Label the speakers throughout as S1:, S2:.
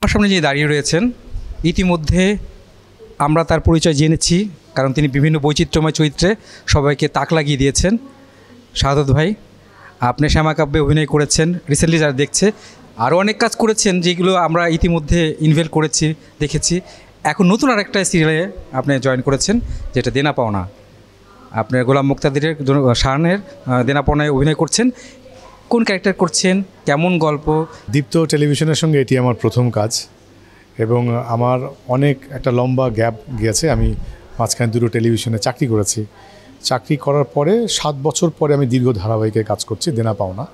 S1: আমার সামনে যিনি দাঁড়িয়ে রয়েছেন, ইতিমধ্যে আমরা তার পরিচয় জেনেছি, কারণ তিনি বিভিন্ন বৈচিত্র্যময় চরিত্রে সবাইকে তাক লাগিয়ে দিয়েছেন। শাহাদত ভাই, আপনি শ্যামাকাব্যে অভিনয় করেছেন, রিসেন্টলি যারা দেখছে আরও অনেক কাজ করেছেন যেগুলো আমরা ইতিমধ্যে ইনভলভ করেছি, দেখেছি। এখন নতুন আরেকটা সিরিয়ালে আপনি জয়েন করেছেন, যেটা দেনা পাওনা। আপনার গোলাম মুক্তাদিরের শাহানের দেনা পাওনায় অভিনয় করছেন। কোন ক্যারেক্টার করছেন, কেমন গল্প?
S2: দীপ্ত টেলিভিশনের সঙ্গে এটি আমার প্রথম কাজ এবং আমার অনেক একটা লম্বা গ্যাপ গিয়েছে। আমি মাঝখানে দুটো টেলিভিশনে চাকরি করেছি। চাকরি করার পরে 7 বছর পরে আমি দীর্ঘ ধারাবাহিকে কাজ করছি। দেনা পাওনা,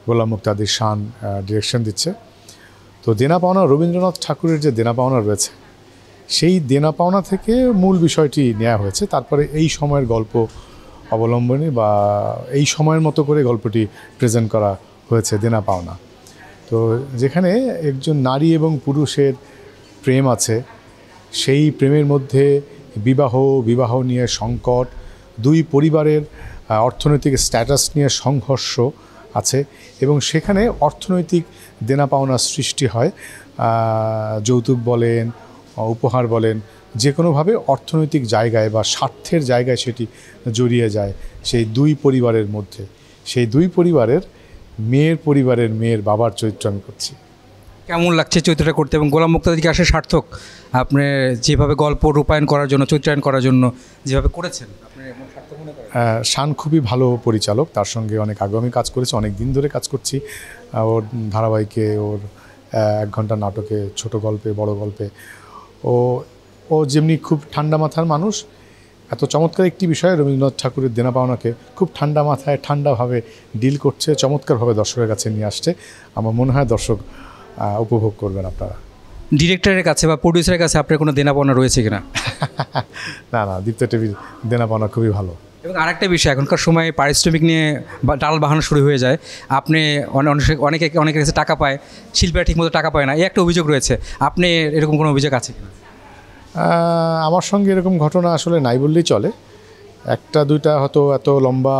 S2: গোলাম মুক্তাদির শান ডিরেকশন দিচ্ছে। তো দেনা পাওনা, রবীন্দ্রনাথ ঠাকুরের যে দেনা পাওনা রয়েছে, সেই দেনা পাওনা থেকে মূল বিষয়টি নেওয়া হয়েছে। তারপরে এই সময়ের গল্প অবলম্বনে বা এই সময়ের মতো করে গল্পটি প্রেজেন্ট করা হয়েছে, দেনা পাওনা। তো যেখানে একজন নারী এবং পুরুষের প্রেম আছে, সেই প্রেমের মধ্যে বিবাহ নিয়ে সংকট, দুই পরিবারের অর্থনৈতিক স্ট্যাটাস নিয়ে সংঘর্ষ আছে এবং সেখানে অর্থনৈতিক দেনা পাওনা সৃষ্টি হয়। যৌতুক বলেন, উপহার বলেন, যে কোনোভাবে অর্থনৈতিক জায়গায় বা স্বার্থের জায়গায় সেটি জড়িয়ে যায় সেই দুই পরিবারের মধ্যে। সেই দুই পরিবারের মেয়ের বাবার চরিত্র আমি করছি।
S1: কেমন লাগছে চরিত্রটা করতে? এবং গোলাম মুক্তাদিরকে আসলে সার্থক আপনি যেভাবে গল্প রূপায়ণ করার জন্য, চরিত্রায়ন করার জন্য যেভাবে করেছেন, আপনি সার্থক মনে করেন?
S2: শান খুবই ভালো পরিচালক, তার সঙ্গে অনেক আগে আমি কাজ করেছি, অনেক দিন ধরে কাজ করছি। ওর ধারাবাহিকে, ওর 1 ঘন্টা নাটকে, ছোট গল্পে, বড় গল্পে ও যেমনি খুব ঠান্ডা মাথার মানুষ। এত চমৎকার একটি বিষয়, রবীন্দ্রনাথ ঠাকুরের দেনা পাওনাকে খুব ঠান্ডা মাথায়, ঠান্ডাভাবে ডিল করছে, চমৎকারভাবে দর্শকের কাছে নিয়ে আসছে। আমার মনে হয় দর্শক উপভোগ করবেন আপনারা।
S1: ডিরেক্টরের কাছে বা প্রডিউসারের কাছে আপনার কোনো দেনা পাওনা রয়েছে কিনা?
S2: না, দীপ্ত টিভির দেনা পাওনা খুবই ভালো।
S1: এবং আরেকটা বিষয়, এখনকার সময় পারিশ্রমিক নিয়ে ডাল বাহানো শুরু হয়ে যায়। আপনি অনেকের কাছে টাকা পায়, শিল্পীরা ঠিকমতো টাকা পায় না, এই একটা অভিযোগ রয়েছে। আপনি এরকম কোনো অভিযোগ আছে কিনা?
S2: আমার সঙ্গে এরকম ঘটনা আসলে নাই বললেই চলে। 1-2টা হয়তো, এত লম্বা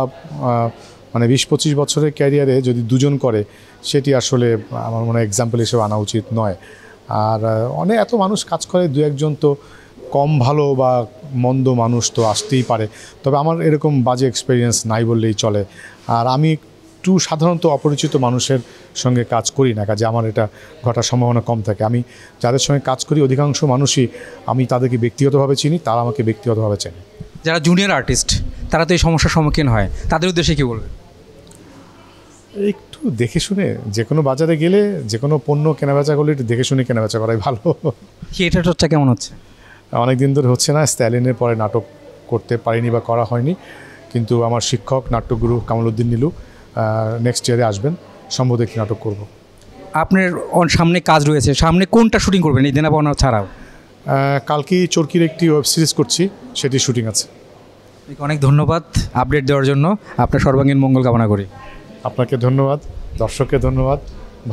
S2: মানে 20-25 বছরের ক্যারিয়ারে যদি দুজন করে, সেটি আসলে আমার মনে হয় এক্সাম্পল হিসেবে আনা উচিত নয়। আর এত মানুষ কাজ করে, 2-1 তো কম ভালো বা মন্দ মানুষ তো আসতেই পারে। তবে আমার এরকম বাজে এক্সপিরিয়েন্স নাই বললেই চলে। আর আমি একটু সাধারণত অপরিচিত মানুষের সঙ্গে কাজ করি না, কাজে আমার এটা ঘটার সম্ভাবনা কম থাকে। আমি যাদের সঙ্গে কাজ করি অধিকাংশ মানুষই আমি তাদেরকে ব্যক্তিগতভাবে চিনি, তারা আমাকে ব্যক্তিগতভাবে চেনে।
S1: যারা জুনিয়র আর্টিস্ট, তারা তো এই সমস্যার সম্মুখীন হয়, তাদের উদ্দেশ্যে কী বলবেন?
S2: একটু দেখে শুনে, যে কোনো বাজারে গেলে, যে কোনো পণ্য কেনাবেচা করলে একটু দেখে শুনে কেনাবেচা করাই ভালো।
S1: থিয়েটারটা কেমন হচ্ছে?
S2: অনেক দিন ধরে হচ্ছে না। স্ট্যালিনের পরে নাটক করতে পারিনি বা করা হয়নি, কিন্তু আমার শিক্ষক নাট্যগুরু কামালউদ্দিন নীলু নেক্সট ইয়ারে আসবেন, সম্ভবত একটি নাটক করব।
S1: আপনার সামনে কাজ রয়েছে, সামনে কোনটা শুটিং করবেন এই দেনা পাওনা ছাড়াও?
S2: কালকেই চরকির একটি ওয়েব সিরিজ করছি, সেটি শুটিং আছে।
S1: অনেক ধন্যবাদ আপডেট দেওয়ার জন্য, আপনার সর্বাঙ্গীন মঙ্গল কামনা করি।
S2: আপনাকে ধন্যবাদ, দর্শককে ধন্যবাদ।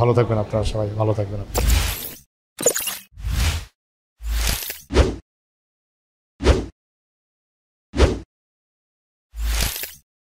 S2: ভালো থাকবেন আপনারা, সবাই ভালো থাকবেন।